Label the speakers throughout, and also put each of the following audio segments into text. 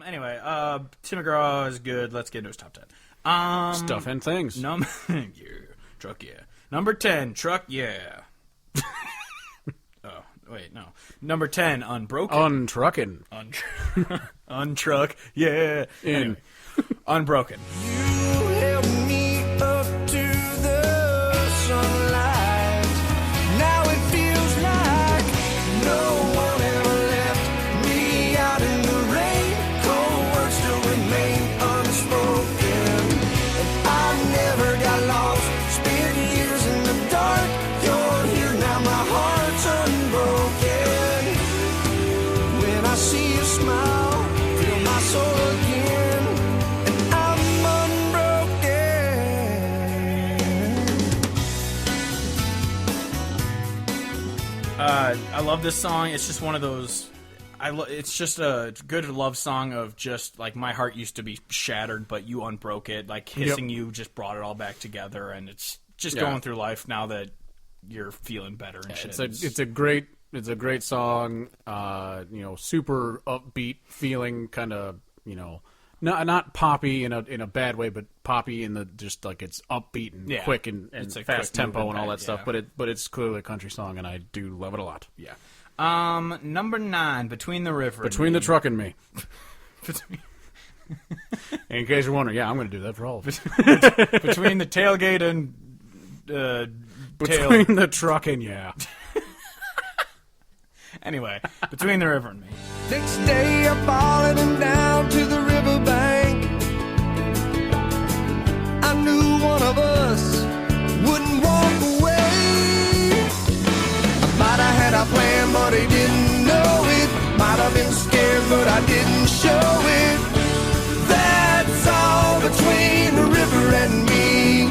Speaker 1: Anyway, Tim McGraw is good. Let's get into his top 10.
Speaker 2: Stuff and things.
Speaker 1: Yeah, truck, yeah. Number 10, truck, yeah. Oh, wait, no. Number 10, Unbroken.
Speaker 2: Untruckin'.
Speaker 1: Untruck, yeah. Anyway, Unbroken.
Speaker 3: You held me up to the sunlight. Now it feels like no one ever left me out in the rain. Cold words still remain unspoken, and I never got lost. Spent years in the dark. You're here now, my heart's unbroken. When I see you smile, feel my soul again, and I'm unbroken.
Speaker 1: I love this song. It's just one of those. It's just a good love song of just like my heart used to be shattered, but you unbroke it. Like kissing you just brought it all back together, and it's just going through life now that you're feeling better and shit.
Speaker 2: It's a great song. Super upbeat feeling, kind of not poppy in a bad way, but poppy in the just like it's upbeat and quick and fast tempo and all that stuff. But it's clearly a country song, and I do love it a lot.
Speaker 1: Yeah. Number 9, Between the River.
Speaker 2: Between the Truck and Me.
Speaker 1: Between
Speaker 2: In case you're wondering, yeah, I'm going to do that for all of us.
Speaker 1: Between the tailgate and
Speaker 2: Between the truck and
Speaker 1: Anyway, Between the River and Me.
Speaker 3: Next day I followed him down to the riverbank. I knew one of us wouldn't walk away. I might have had a plan, but he didn't know it. Might have been scared, but I didn't show it. That's all between the river and me.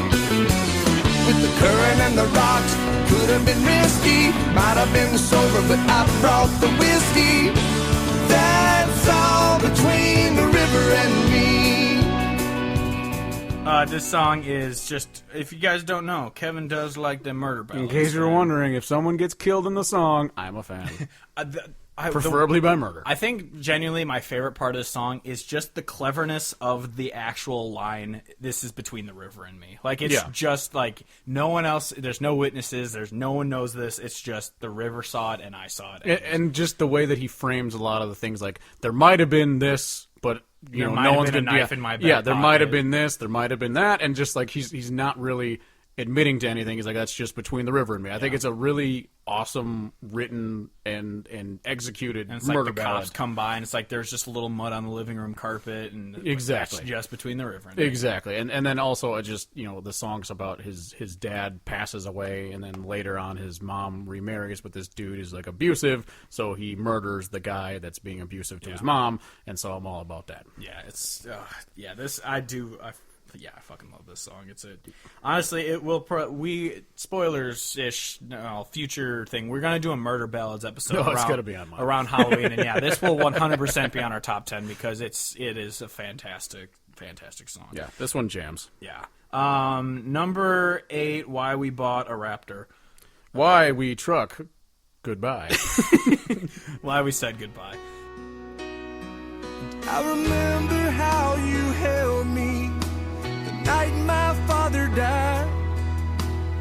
Speaker 3: With the current and the rocks, could have been risky. Might have been sober, but I brought the whiskey. That's all between the river and me.
Speaker 1: This song is just, if you guys don't know, Kevin does like the murder ballads.
Speaker 2: In case you're wondering, if someone gets killed in the song, I'm a fan. Preferably by murder.
Speaker 1: I think genuinely my favorite part of the song is just the cleverness of the actual line, "This is between the river and me." Like, it's just like no one else, there's no witnesses, there's no one knows this. It's just the river saw it and I saw it.
Speaker 2: And just the way that he frames a lot of the things, like, there might have been this, but no one's going to
Speaker 1: knife in my back
Speaker 2: there
Speaker 1: pocket.
Speaker 2: might have been this, there might have been that, and just like he's not really admitting to anything. He's like, that's just between the river and me. I think it's a really awesome written and executed
Speaker 1: and it's
Speaker 2: murder
Speaker 1: like the
Speaker 2: ballad.
Speaker 1: cops come by and it's like there's just a little mud on the living room carpet and
Speaker 2: Exactly.
Speaker 1: that's just between the river and me.
Speaker 2: Exactly. And then also it just, the song's about his dad passes away, and then later on his mom remarries, but this dude is like abusive, so he murders the guy that's being abusive to his mom, and so I'm all about that.
Speaker 1: Yeah, it's I fucking love this song. Honestly, it will spoilers-ish, future thing. We're gonna do a murder ballads episode.
Speaker 2: It's gotta be on mine.
Speaker 1: around Halloween, and this will 100% be on our top 10 because it is a fantastic song.
Speaker 2: Yeah, this one jams.
Speaker 1: Yeah. Number 8, Why We Bought a Raptor.
Speaker 2: Why We Truck Goodbye.
Speaker 1: Why We Said Goodbye.
Speaker 3: I remember how you held me the night my father died.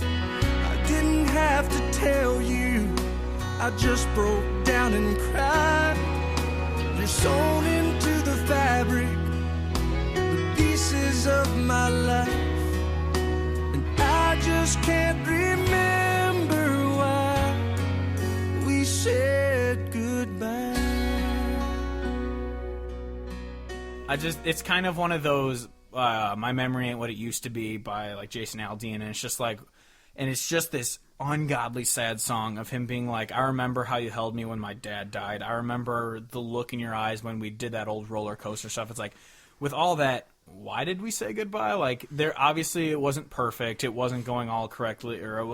Speaker 3: I didn't have to tell you, I just broke down and cried. You're sewn into the fabric, the pieces of my life, and I just can't remember why we said goodbye.
Speaker 1: It's kind of one of those, My Memory Ain't What It Used to Be by like Jason Aldean, and it's just like, and it's just this ungodly sad song of him being like, I remember how you held me when my dad died. I remember the look in your eyes when we did that old roller coaster stuff. It's like, with all that, why did we say goodbye? Like, obviously it wasn't perfect. It wasn't going all correctly, or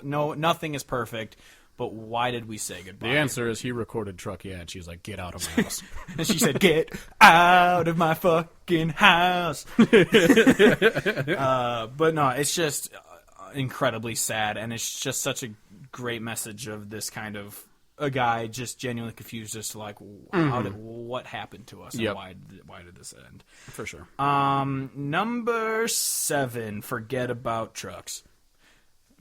Speaker 1: nothing is perfect. But why did we say goodbye?
Speaker 2: The answer is he recorded Truck Yeah, and she's like, get out of my house.
Speaker 1: And she said, get out of my fucking house. But no, it's just incredibly sad, and it's just such a great message of this kind of a guy just genuinely confused as to like what happened to us and
Speaker 2: Yep.
Speaker 1: why did this end.
Speaker 2: For sure.
Speaker 1: Number 7, Forget About Trucks.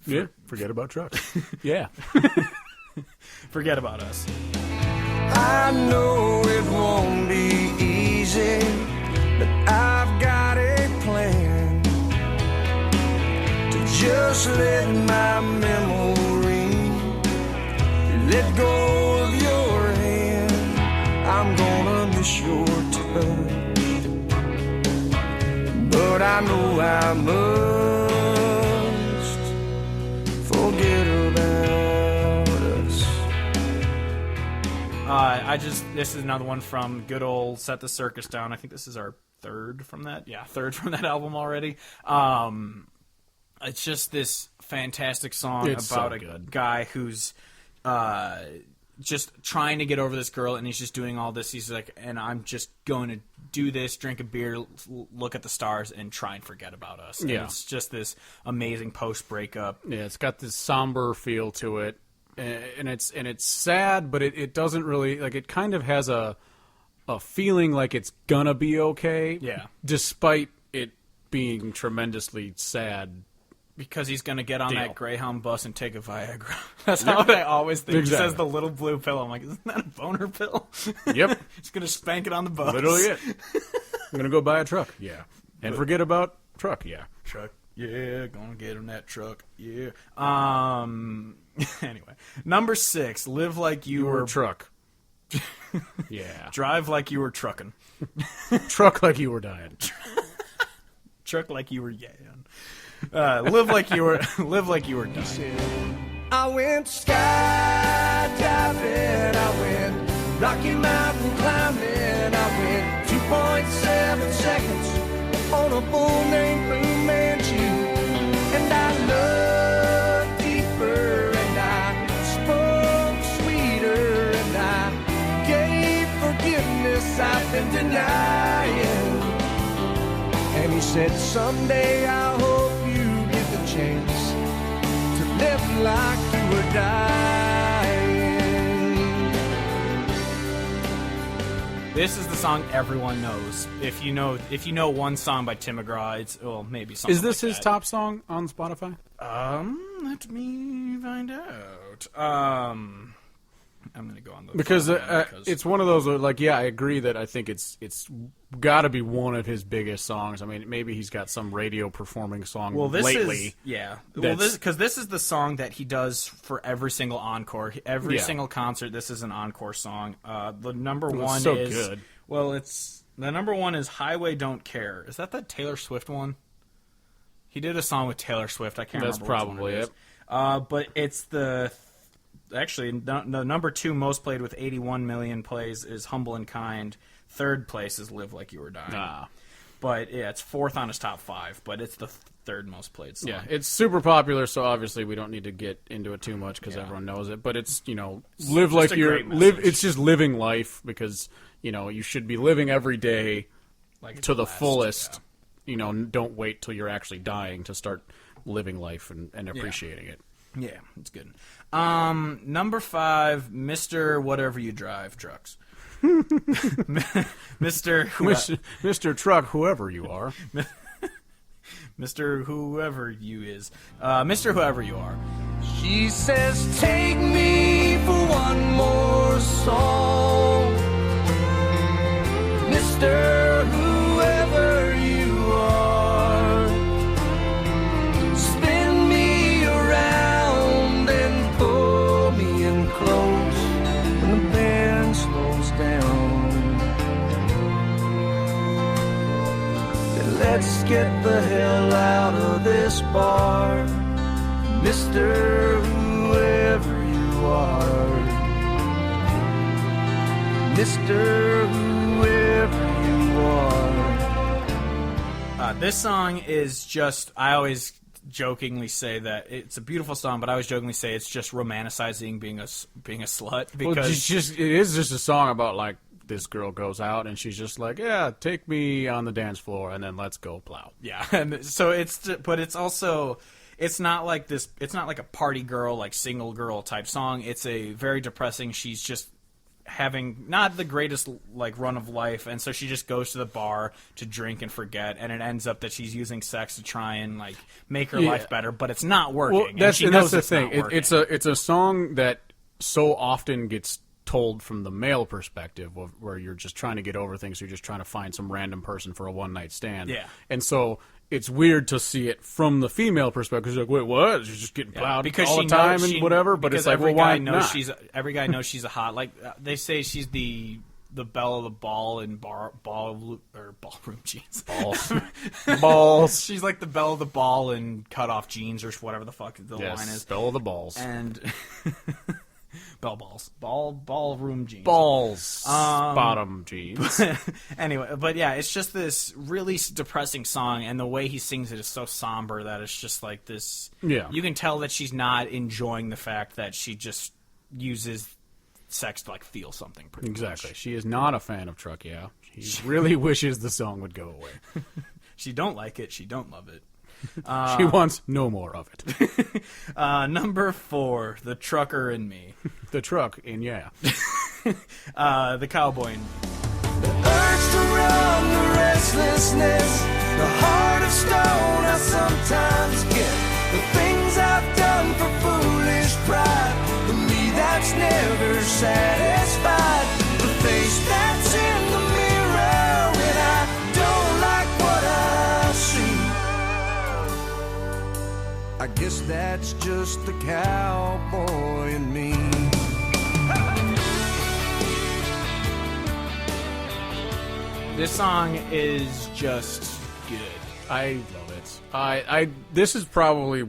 Speaker 2: Yeah, forget about trucks. Yeah.
Speaker 1: Forget About Us.
Speaker 3: I know it won't be easy, but I've got a plan to just let my memory let go of your hand. I'm gonna miss your touch, but I know I must forget about us.
Speaker 1: This is another one from good old Set the Circus Down. I think this is our third from that. Yeah, third from that album already. It's just this fantastic song
Speaker 2: It's
Speaker 1: about
Speaker 2: so
Speaker 1: a
Speaker 2: good.
Speaker 1: guy who's just trying to get over this girl, and he's just doing all this. He's like, and I'm just going to do this, drink a beer, look at the stars, and try and forget about us. And
Speaker 2: Yeah.
Speaker 1: it's just this amazing post-breakup.
Speaker 2: Yeah, it's got this somber feel to it, and it's sad, but it doesn't really like. It kind of has a feeling like it's gonna be okay.
Speaker 1: Yeah.
Speaker 2: Despite it being tremendously sad.
Speaker 1: Because he's going to get on
Speaker 2: Deal.
Speaker 1: that Greyhound bus and take a Viagra. That's how I always think.
Speaker 2: Exactly.
Speaker 1: He says the little blue pill. I'm like, isn't that a boner pill?
Speaker 2: Yep.
Speaker 1: He's going to spank it on the bus.
Speaker 2: Literally it. I'm gonna go buy a truck. Yeah. And forget about truck. Yeah.
Speaker 1: Truck. Yeah, gonna get him that truck. Yeah. Anyway. Number 6, Live Like You Were...
Speaker 2: truck. Yeah.
Speaker 1: Drive Like You Were Trucking.
Speaker 2: Truck like you were dying.
Speaker 1: Truck Like You Were Yayin'. Live Like You Were... Live Like You Were Dying.
Speaker 3: I went skydiving, I went Rocky Mountain climbing, I went 2.7 seconds on a bull named Blue Manchu, and I looked deeper, and I spoke sweeter, and I gave forgiveness I've been denying. And he said, someday I hope you get the chance to live like you were dying.
Speaker 1: This is the song everyone knows. If you know one song by Tim McGraw, it's maybe something.
Speaker 2: Is this
Speaker 1: like
Speaker 2: his
Speaker 1: that.
Speaker 2: top song on Spotify?
Speaker 1: Let me find out. I'm gonna go on the
Speaker 2: Because
Speaker 1: phone
Speaker 2: it's one of those where, like, yeah, I agree that I think it's got to be one of his biggest songs. I mean, maybe he's got some radio performing song
Speaker 1: this
Speaker 2: lately.
Speaker 1: is yeah.
Speaker 2: That's-
Speaker 1: This is the song that he does for every single encore, every
Speaker 2: Yeah.
Speaker 1: single concert. This is an encore song. The number one
Speaker 2: so
Speaker 1: is
Speaker 2: good.
Speaker 1: Well, it's the number one is Highway Don't Care. Is that the Taylor Swift one? He did a song with Taylor Swift. I can't
Speaker 2: That's
Speaker 1: remember.
Speaker 2: probably
Speaker 1: which one it is. But it's the number 2 most played with 81 million plays is Humble and Kind. Third place is Live Like You Were Dying. But yeah, it's 4th on his top 5. But it's the third most played song.
Speaker 2: Yeah, it's super popular, so obviously we don't need to get into it too much because everyone knows it. But it's live like
Speaker 1: a
Speaker 2: you're
Speaker 1: great
Speaker 2: live.
Speaker 1: message.
Speaker 2: It's just living life because you should be living every day
Speaker 1: Like it's
Speaker 2: to the
Speaker 1: blessed,
Speaker 2: fullest.
Speaker 1: yeah.
Speaker 2: Don't wait till you're actually dying to start living life and appreciating it.
Speaker 1: Yeah, it's good. Number 5, Mr. Whatever You Drive Trucks.
Speaker 2: Mr. Truck, whoever you are.
Speaker 1: Mr. Whoever You is. Mr. Whoever You Are.
Speaker 3: She says, take me for one more song, Mr. Whoever you are. Spin me around and pull me in close when the band slows down. Then let's get the hell out of this bar, Mr. Whoever you are. Mr. Whoever you are.
Speaker 1: This song is just, I always jokingly say that it's a beautiful song, but I always jokingly say it's just romanticizing being a slut. Because
Speaker 2: Well, it is just a song about, like, this girl goes out and she's just like, yeah, take me on the dance floor and then let's go plow.
Speaker 1: yeah, and so it's, but it's also, it's not like this. It's not like a party girl, like single girl type song. It's a very depressing. She's just having not the greatest like run of life, and so she just goes to the bar to drink and forget, and it ends up that she's using sex to try and like make her life better, but it's not working.
Speaker 2: Well,
Speaker 1: and she knows
Speaker 2: the
Speaker 1: it's
Speaker 2: thing.
Speaker 1: not working.
Speaker 2: It's a song that so often gets told from the male perspective, where you're just trying to get over things. You're just trying to find some random person for a one night stand.
Speaker 1: Yeah.
Speaker 2: And so it's weird to see it from the female perspective. She's like, wait, what? She's just getting plowed all the time and whatever. But it's like, well, why not?
Speaker 1: Every guy knows she's a hot. Like they say, she's the belle of the ball in ballroom jeans.
Speaker 2: Balls.
Speaker 1: She's like the belle of the ball in cut off jeans or whatever the fuck the line is.
Speaker 2: Belle of the balls.
Speaker 1: And ballroom jeans.
Speaker 2: Balls. Bottom jeans.
Speaker 1: Anyway, but yeah, it's just this really depressing song, and the way he sings it is so somber that it's just like this.
Speaker 2: Yeah.
Speaker 1: You can tell that she's not enjoying the fact that she just uses sex to like feel something. Pretty
Speaker 2: Exactly.
Speaker 1: much.
Speaker 2: She is not a fan of Truck Yeah. She really wishes the song would go away.
Speaker 1: She don't like it. She don't love it.
Speaker 2: She wants no more of it.
Speaker 1: Number 4, The Trucker and Me.
Speaker 2: The truck in Yeah.
Speaker 1: The Cowboy and Me.
Speaker 3: The urge to run, the restlessness, the heart of stone I sometimes get. The things I've done for foolish pride, the me that's never satisfied. The face that's in the mirror when I don't like what I see. I guess that's just the cowboy in me.
Speaker 1: This song is just good.
Speaker 2: I love it. This is probably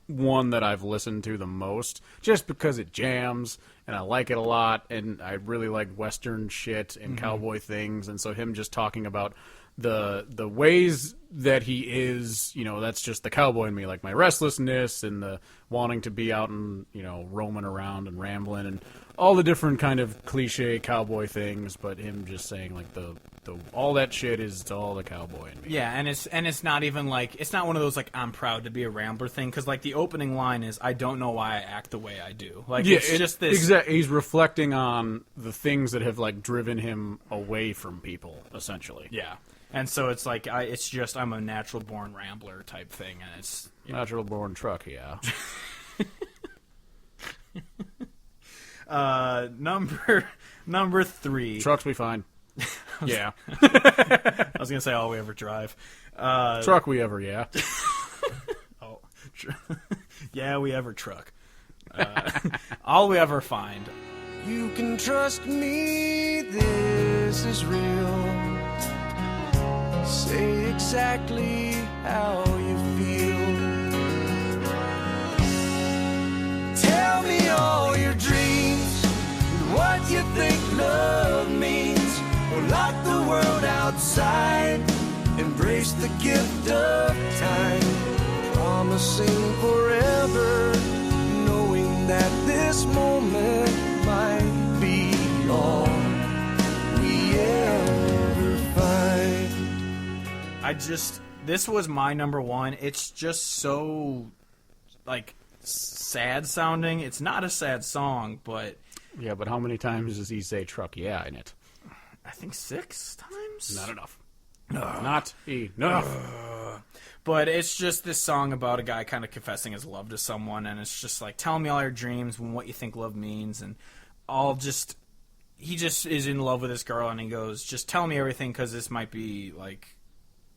Speaker 2: one that I've listened to the most, just because it jams and I like it a lot, and I really like Western shit and cowboy things, and so him just talking about the ways that he is, that's just the cowboy in me, like my restlessness and the wanting to be out and roaming around and rambling and all the different kind of cliche cowboy things, but him just saying like the all that shit is all the cowboy in me.
Speaker 1: Yeah, and it's not even like, it's not one of those like I'm proud to be a rambler thing, because like the opening line is I don't know why I act the way I do. Like it's just this.
Speaker 2: Exactly. He's reflecting on the things that have like driven him away from people, essentially.
Speaker 1: Yeah, and so it's like it's just I'm a natural born rambler type thing, and it's
Speaker 2: Natural born truck, yeah.
Speaker 1: Number 3.
Speaker 2: Trucks we find. Yeah.
Speaker 1: I was gonna say all we ever drive.
Speaker 2: Truck we ever, yeah.
Speaker 1: Oh, yeah, we ever truck. All we ever find.
Speaker 3: You can trust me, this is real. Say exactly how you feel. Tell me all your dreams and what you think love means. Or lock the world outside, embrace the gift of time. Promising forever, knowing that this moment might be all we ever find.
Speaker 1: This was my number 1. It's just so like sad sounding. It's not a sad song, but
Speaker 2: Yeah, but how many times does he say truck yeah in it?
Speaker 1: I think 6 times.
Speaker 2: Not enough. Not enough.
Speaker 1: But it's just this song about a guy kind of confessing his love to someone, and it's just like, tell me all your dreams and what you think love means, and he just is in love with this girl, and he goes, just tell me everything, because this might be like,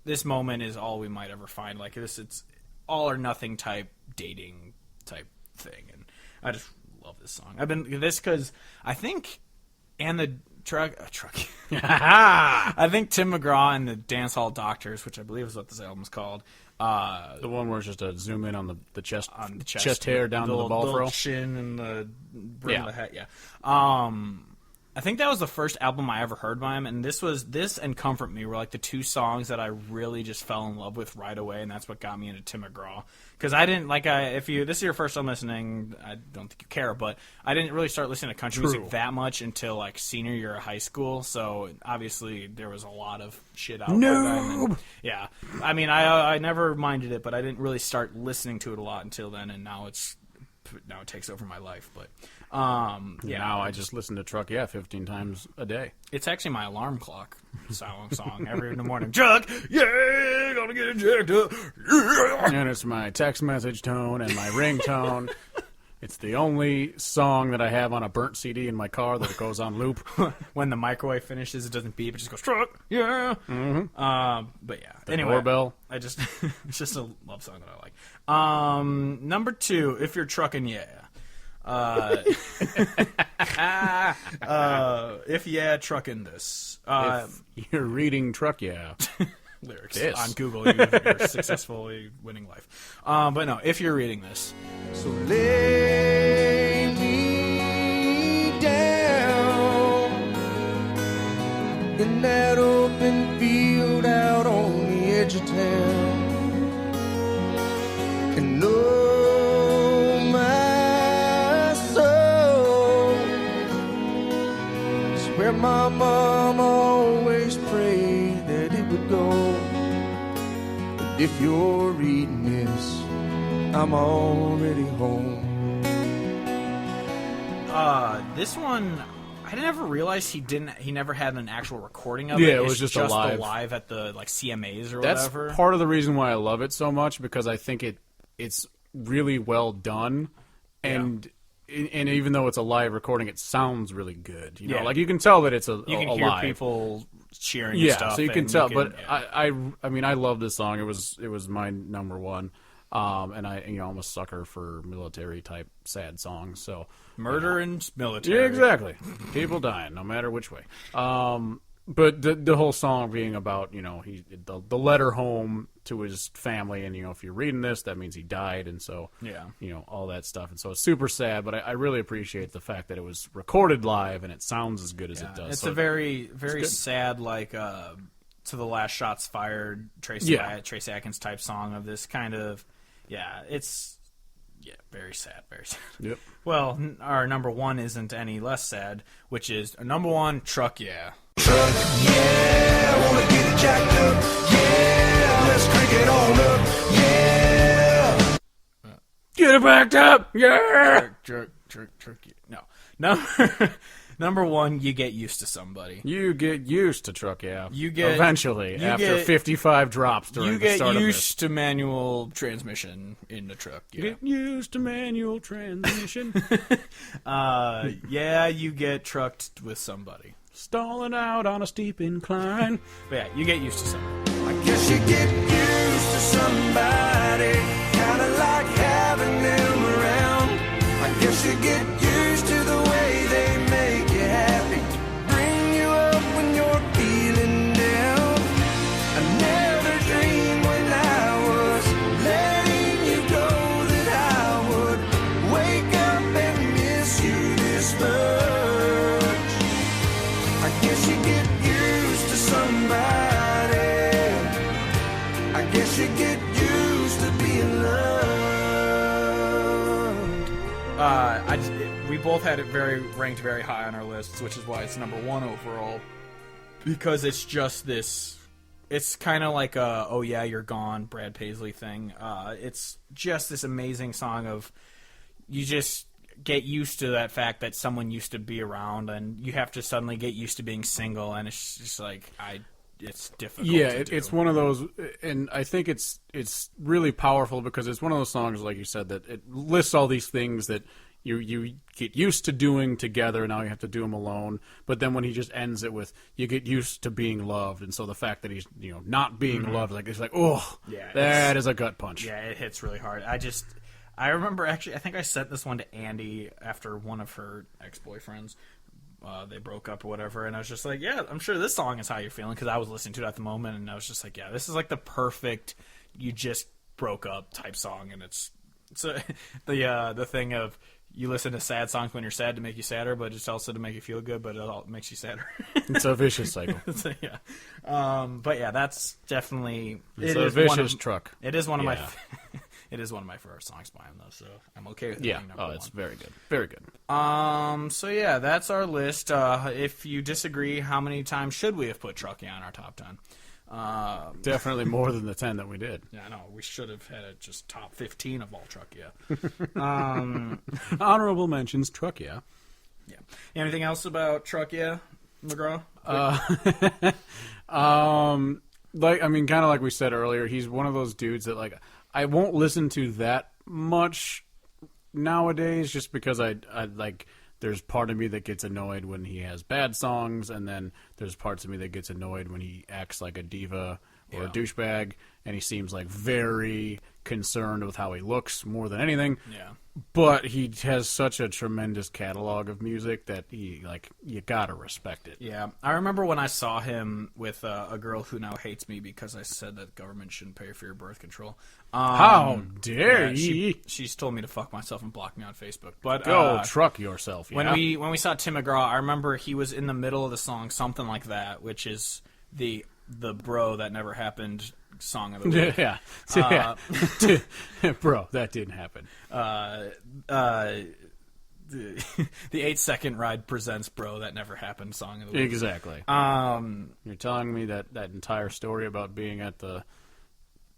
Speaker 1: this moment is all we might ever find. Like this, it's all or nothing type dating type thing, and I just love this song. I've been this because I think, and the truck. I think Tim McGraw and the Dance Hall Doctors, which I believe is what this album's called.
Speaker 2: The one where it's just a zoom in on the chest chest hair down to the ball throw,
Speaker 1: chin and the brim of the hat. Yeah. I think that was the first album I ever heard by him, and this and Comfort Me were like the two songs that I really just fell in love with right away, and that's what got me into Tim McGraw. Because I didn't if this is your first time listening, I don't think you care, but I didn't really start listening to country music that much until like senior year of high school. So obviously there was a lot of shit out there. And, yeah, I mean I never minded it, but I didn't really start listening to it a lot until then, and now it takes over my life. But
Speaker 2: now I just listen to Truck Yeah 15 times a day.
Speaker 1: It's actually my alarm clock song every in the morning. Truck, yeah, gonna get jacked up. Yeah.
Speaker 2: And it's my text message tone and my ringtone. It's the only song that I have on a burnt CD in my car that it goes on loop.
Speaker 1: When the microwave finishes, it doesn't beep. It just goes, Truck, yeah.
Speaker 2: Mm-hmm.
Speaker 1: But yeah.
Speaker 2: The
Speaker 1: anyway,
Speaker 2: doorbell.
Speaker 1: it's just a love song that I like. Number 2, If You're Truckin' Yeah. If yeah, truckin' this.
Speaker 2: If you're reading Truck Yeah.
Speaker 1: Lyrics on Google, you're successfully winning life. But no, if you're reading this.
Speaker 3: So lay me down in that open field out on the edge of town, and oh my soul, it's where my mom always prayed that it would go. But if you're reading this, I'm already home.
Speaker 1: This one, I never realized he never had an actual recording of it.
Speaker 2: Yeah, it was
Speaker 1: It's
Speaker 2: just a live.
Speaker 1: the live at the like CMAs or
Speaker 2: That's
Speaker 1: whatever.
Speaker 2: part of the reason why I love it so much, because I think it's really well done, and even though it's a live recording, it sounds really good. You know, like you can tell that it's
Speaker 1: you can
Speaker 2: a
Speaker 1: hear
Speaker 2: live.
Speaker 1: people cheering and stuff.
Speaker 2: So you can tell. But
Speaker 1: yeah.
Speaker 2: I mean, I love this song. It was my number one. And I'm a sucker for military type sad songs. So
Speaker 1: murder and military.
Speaker 2: Yeah, exactly. People dying, no matter which way. But the whole song being about the letter home to his family, and if you're reading this, that means he died, and so all that stuff, and so it's super sad. But I really appreciate the fact that it was recorded live and it sounds as good as it does.
Speaker 1: It's a very very sad To the Last Shots Fired Tracy Atkins type song of this kind of. Yeah, it's very sad, very sad.
Speaker 2: Yep.
Speaker 1: Well, our number 1 isn't any less sad, which is number 1, Truck Yeah.
Speaker 3: Truck, yeah, wanna get it jacked up, yeah, let's crank it on up, yeah.
Speaker 2: Get it backed up, yeah.
Speaker 1: Truck, no. Number 1, You Get Used to Somebody.
Speaker 2: You get used to Truck Yeah.
Speaker 1: Eventually,
Speaker 2: after 55 drops during the start of this.
Speaker 1: You get used to manual transmission in the truck. Yeah.
Speaker 2: Get used to manual transmission.
Speaker 1: You get trucked with somebody.
Speaker 2: Stalling out on a steep incline.
Speaker 1: But yeah, you get used to somebody.
Speaker 3: I guess you get used to somebody, kinda like having them around. I guess you get used to the way they make you happy, bring you up when you're feeling down. I never dreamed when I was letting you go that I would wake up and miss you this much. I guess you get used to somebody. I guess you get used to being loved.
Speaker 1: We both had it ranked very high on our lists, which is why it's number 1 overall. Because it's just this. It's kind of like a "Oh Yeah, You're Gone" Brad Paisley thing. It's just this amazing song of you just get used to that fact that someone used to be around, and you have to suddenly get used to being single, and it's just like it's difficult.
Speaker 2: Yeah,
Speaker 1: to do.
Speaker 2: it's one of those, and I think it's really powerful because it's one of those songs, like you said, that it lists all these things that you get used to doing together, and now you have to do them alone. But then when he just ends it with, you get used to being loved, and so the fact that he's not being loved, it's like, oh, yeah, that is a gut punch.
Speaker 1: Yeah, it hits really hard. I remember actually, I think I sent this one to Andy after one of her ex-boyfriends. They broke up or whatever, and I was just like, yeah, I'm sure this song is how you're feeling, because I was listening to it at the moment, and I was just like, yeah, this is like the perfect you just broke up type song, and it's So the thing of you listen to sad songs when you're sad to make you sadder, but it's also to make you feel good, but it all makes you sadder.
Speaker 2: It's a vicious cycle.
Speaker 1: So, yeah. But yeah, that's definitely
Speaker 2: It's a vicious truck.
Speaker 1: It is one of my it is one of my favorite songs by him though, so I'm okay with it being number one.
Speaker 2: It's very good. Very good.
Speaker 1: So yeah, that's our list. If you disagree, how many times should we have put Truckee on our top 10?
Speaker 2: Definitely more than the 10 that we did.
Speaker 1: Yeah, no, we should have had it just top 15 of all Truckee.
Speaker 2: Honorable mentions, Truckee.
Speaker 1: Yeah. Anything else about Truckee, McGraw?
Speaker 2: Kind of like we said earlier, he's one of those dudes that I won't listen to that much nowadays, just because I there's part of me that gets annoyed when he has bad songs, and then there's parts of me that gets annoyed when he acts like a diva or a douchebag, and he seems very concerned with how he looks more than anything.
Speaker 1: Yeah.
Speaker 2: But he has such a tremendous catalog of music that you gotta respect it.
Speaker 1: Yeah. I remember when I saw him with a girl who now hates me because I said that the government shouldn't pay for your birth control.
Speaker 2: How dare ye?
Speaker 1: She's told me to fuck myself and block me on Facebook. But
Speaker 2: Go truck yourself.
Speaker 1: When we saw Tim McGraw, I remember he was in the middle of the song, something like that, which is the bro that never happened song of the week.
Speaker 2: Bro, that didn't happen.
Speaker 1: The 8-second ride presents bro that never happened song of the week.
Speaker 2: Exactly. You're telling me that entire story about being at the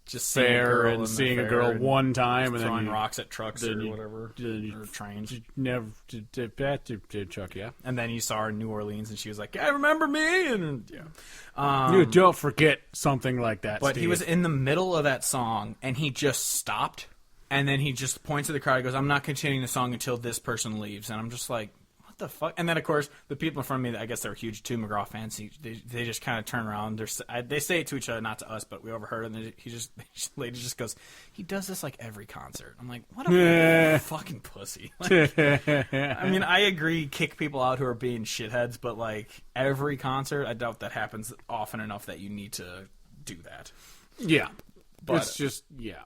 Speaker 1: just
Speaker 2: fair and seeing a girl one time and
Speaker 1: throwing
Speaker 2: then
Speaker 1: rocks at trucks or whatever, or trains.
Speaker 2: Never did Chuck, yeah.
Speaker 1: And then you saw her in New Orleans, and she was like, "I remember me," and
Speaker 2: you don't forget something like that.
Speaker 1: But
Speaker 2: Steve.
Speaker 1: he was in the middle of that song, and he just stopped, and then he just points at the crowd and goes, "I'm not continuing the song until this person leaves," and I'm just like, what the fuck? And then, of course, the people in front of me, I guess they're huge Tim McGraw fans. They just kind of turn around. They say it to each other, not to us, but we overheard it. And the lady just goes, "He does this like every concert." I'm like, what a fucking pussy. I mean, I agree, kick people out who are being shitheads, but like every concert, I doubt that happens often enough that you need to do that.
Speaker 2: Yeah.
Speaker 1: But
Speaker 2: it's just, yeah.